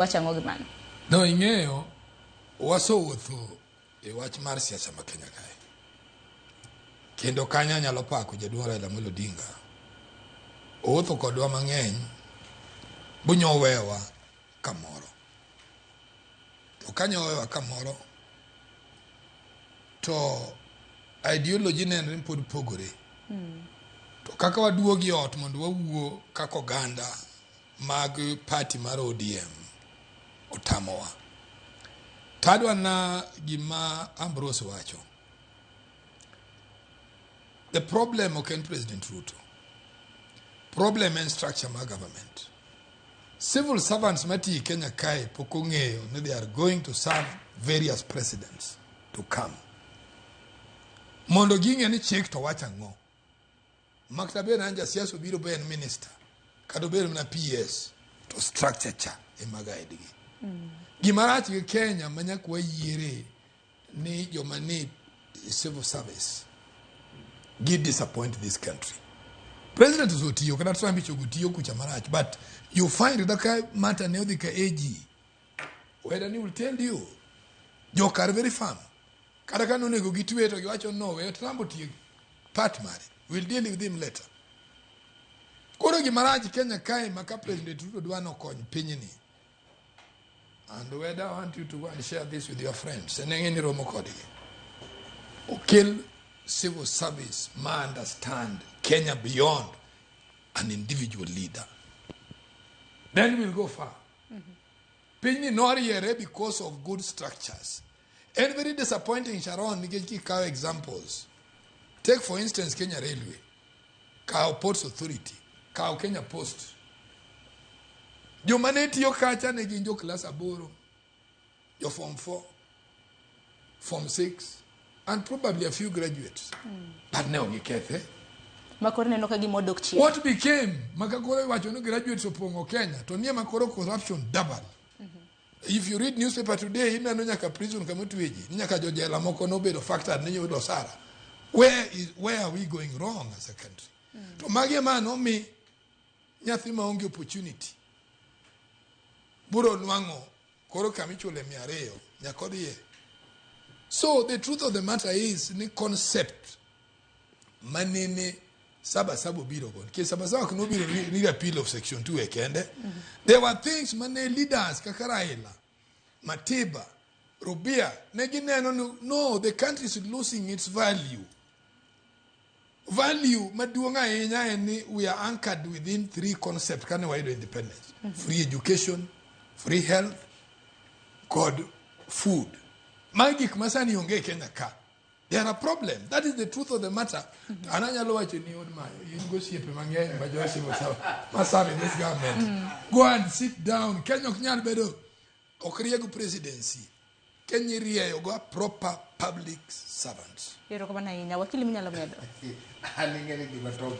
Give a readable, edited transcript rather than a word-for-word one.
wachango gimano. No ing'eyo wasowuotho e wach mar siasa ma Kenya kae. Kendo kanya nyalo pako jaduong' Raila Amolo Odinga. Owuotho kodwa mang'eny bunyowewa kamoro. To kanyowewa kamoro to ideology nenre pod pogore. To kaka waduogi ot mondo wawuo kaka oganda mag party mar ODM otamowa. Tadwa na gima Ambrose wacho. The problem ok en President Ruto. Problem en structure mar government. Civil servants mati Kenya kae pok ong'eyo ni they are going to serve various presidents to come. Mondo ging'e ni chik to wacho ang'o. Makta ben anja siasa biro ben minister. Kado ben na PS to structure cha emagaidgi. Gimarach gi Kenya manyakwa yiere ni joma ni civil service give disappoint this country. President Jotij kana Trump ichogotiyo kucha marach, but you find that kind matter ne odhi ka AG. Whether he will tell you jok are very firm. Kada kano nego gitwe to giwacho no we Trump otiyo part mare. We'll deal with him later. Koro gimarach Kenya kae maka President Ruto dwa no kony pinyni. And whether I want you to go and share this with your friends, and then any romo kodigi. Kill civil service, ma understand Kenya beyond an individual leader. Then we'll go far. Pinyi nori here because of good structures. And very disappointing, Sharon, nigeki kaw examples. Take for instance Kenya Railway, kaw Ports Authority, kaw Kenya Post. Jomaneti yo kacha ne ginjo class aboro, your form 4, form 6, and probably a few graduates. But now you can't. What became makakore wacho no graduates opongo Kenya to nie makoro corruption double. If you read newspaper today, ina no nyaka prison kama tueji, nyaka jojela moko no bedo factor ne yudo sara. Where are we going wrong as a country? To magi mano mi nyathi ma onge opportunity. Buro nwango koro kamichule 200 nyakodie. So the truth of the matter is ni concept manene saba biro gon. Ke saba kuno biro ni appeal of section 2 ekende. There were things mane leaders kakaraila, Matiba, Rubia, no, the country is losing its value. Value maduonga enya ni we are anchored within 3 concepts kana waido independence. Free education, free health, good food. Magik masani yonge Kenya ka. There are problems. That is the truth of the matter. Ananyalo wacho ni odma. You go see mang'eny ba jo civil serve this government. Go and sit down. Kenya ok nyal bedo okriego presidency. Kenya rieyo go proper public servants. Yero kama na ina wakili mnyalo medo.